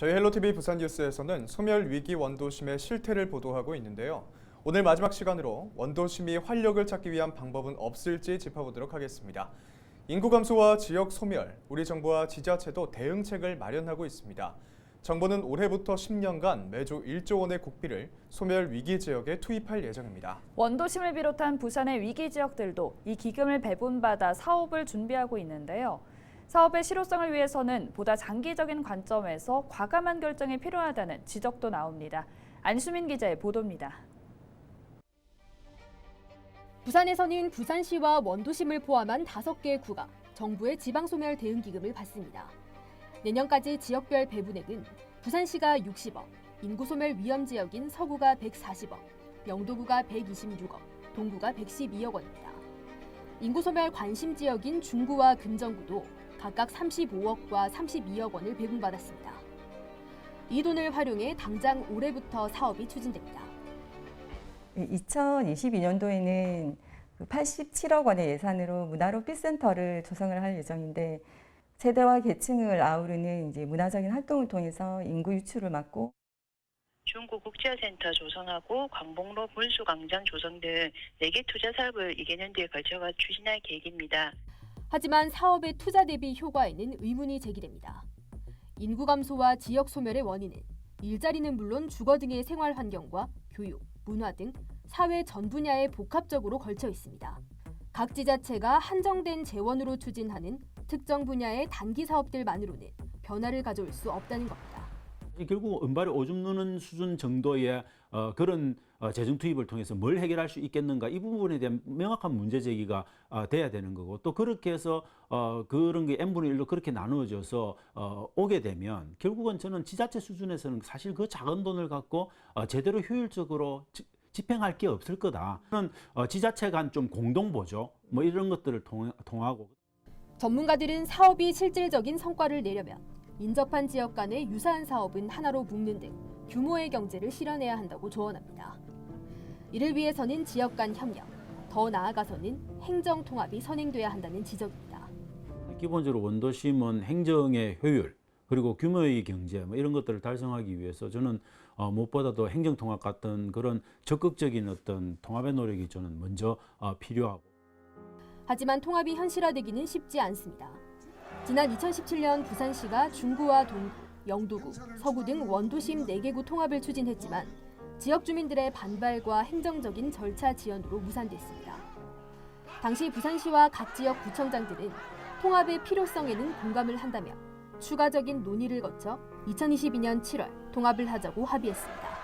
저희 헬로티비 부산뉴스에서는 소멸 위기 원도심의 실태를 보도하고 있는데요. 오늘 마지막 시간으로 원도심이 활력을 찾기 위한 방법은 없을지 짚어보도록 하겠습니다. 인구 감소와 지역 소멸, 우리 정부와 지자체도 대응책을 마련하고 있습니다. 정부는 올해부터 10년간 매주 1조 원의 국비를 소멸 위기 지역에 투입할 예정입니다. 원도심을 비롯한 부산의 위기 지역들도 이 기금을 배분받아 사업을 준비하고 있는데요. 사업의 실효성을 위해서는 보다 장기적인 관점에서 과감한 결정이 필요하다는 지적도 나옵니다. 안수민 기자의 보도입니다. 부산에서는 부산시와 원도심을 포함한 5개의 구가 정부의 지방소멸 대응기금을 받습니다. 내년까지 지역별 배분액은 부산시가 60억, 인구소멸 위험지역인 서구가 140억, 영도구가 126억, 동구가 112억 원입니다. 인구소멸 관심지역인 중구와 금정구도 각각 35억과 32억 원을 배분받았습니다. 이 돈을 활용해 당장 올해부터 사업이 추진됩니다. 2022년도에는 87억 원의 예산으로 문화로 피센터를 조성을 할 예정인데 세대와 계층을 아우르는 문화적인 활동을 통해서 인구 유출을 막고 중구 국제센터 조성하고 광복로 분수광장 조성 등 4개 투자 사업을 2개년도에 걸쳐가 추진할 계획입니다. 하지만 사업의 투자 대비 효과에는 의문이 제기됩니다. 인구 감소와 지역 소멸의 원인은 일자리는 물론 주거 등의 생활 환경과 교육, 문화 등 사회 전 분야에 복합적으로 걸쳐 있습니다. 각 지자체가 한정된 재원으로 추진하는 특정 분야의 단기 사업들만으로는 변화를 가져올 수 없다는 겁니다. 결국 은발에 오줌 누는 수준 정도의 그런 재정 투입을 통해서 뭘 해결할 수 있겠는가, 이 부분에 대한 명확한 문제 제기가 돼야 되는 거고, 또 그렇게 해서 그런 게 n분의 1로 그렇게 나누어져서 오게 되면 결국은 저는 지자체 수준에서는 사실 그 작은 돈을 갖고 제대로 효율적으로 집행할 게 없을 거다. 저는 지자체 간 좀 공동보조 뭐 이런 것들을 통하고. 전문가들은 사업이 실질적인 성과를 내려면 인접한 지역 간의 유사한 사업은 하나로 묶는 등 규모의 경제를 실현해야 한다고 조언합니다. 이를 위해서는 지역 간 협력, 더 나아가서는 행정 통합이 선행돼야 한다는 지적입니다. 기본적으로 원도심은 행정의 효율 그리고 규모의 경제 뭐 이런 것들을 달성하기 위해서 저는 무엇보다도 행정 통합 같은 그런 적극적인 어떤 통합의 노력이 저는 먼저 필요하고. 하지만 통합이 현실화되기는 쉽지 않습니다. 지난 2017년 부산시가 중구와 동구, 영도구, 서구 등 원도심 4개구 통합을 추진했지만 지역 주민들의 반발과 행정적인 절차 지연으로 무산됐습니다. 당시 부산시와 각 지역 구청장들은 통합의 필요성에는 공감을 한다며 추가적인 논의를 거쳐 2022년 7월 통합을 하자고 합의했습니다.